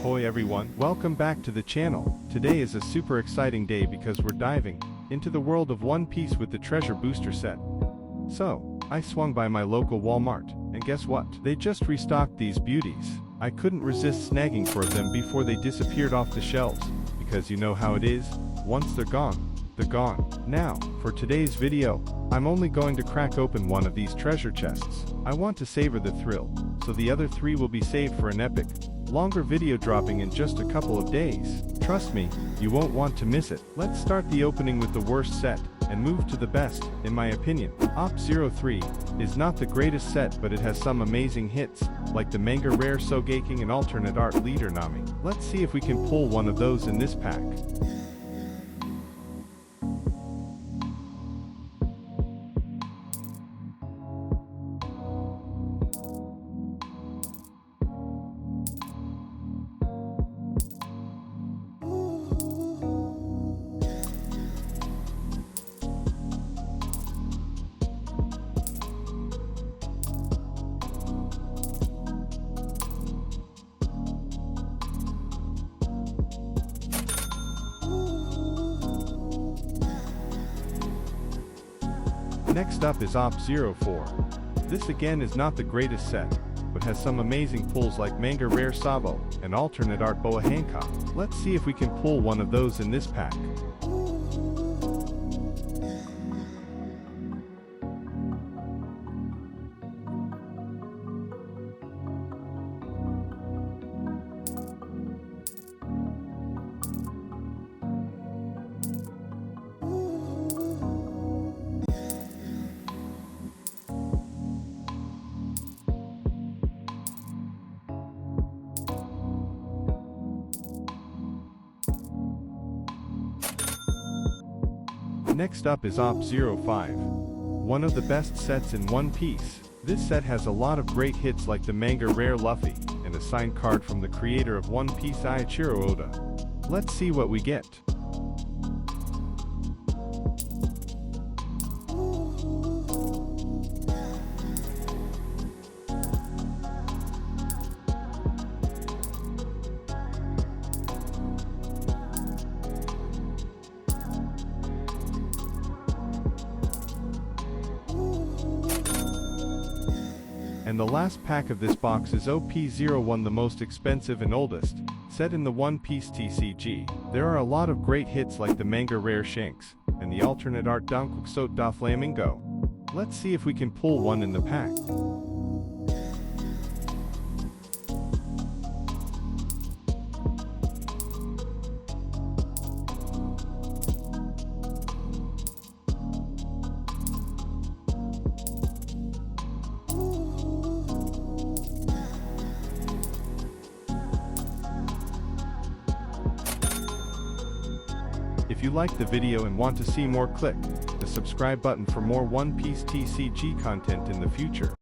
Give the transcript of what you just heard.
Ahoy everyone, welcome back to the channel. Today is a super exciting day because we're diving into the world of One Piece with the Treasure Booster set. So, I swung by my local Walmart, and guess what? They just restocked these beauties. I couldn't resist snagging 4 of them before they disappeared off the shelves, because you know how it is, once they're gone, they're gone. Now, for today's video, I'm only going to crack open one of these treasure chests. I want to savor the thrill, so the other 3 will be saved for an epic, longer video dropping in just a couple of days. Trust me, you won't want to miss it. Let's start the opening with the worst set, and move to the best, in my opinion. Op 03 is not the greatest set, but it has some amazing hits, like the Manga Rare Sogeking and alternate art leader Nami. Let's see if we can pull one of those in this pack. Next up is Op 04. This again is not the greatest set, but has some amazing pulls like Manga Rare Sabo and alternate art Boa Hancock. Let's see if we can pull one of those in this pack. Next up is Op 05. One of the best sets in One Piece. This set has a lot of great hits like the Manga Rare Luffy, and a signed card from the creator of One Piece Eiichiro Oda. Let's see what we get. And the last pack of this box is OP01, the most expensive and oldest set in the One Piece TCG. There are a lot of great hits like the Manga Rare Shanks and the alternate art Danquixote da Flamingo. Let's see if we can pull one in the pack. If you liked the video and want to see more, click the subscribe button for more One Piece TCG content in the future.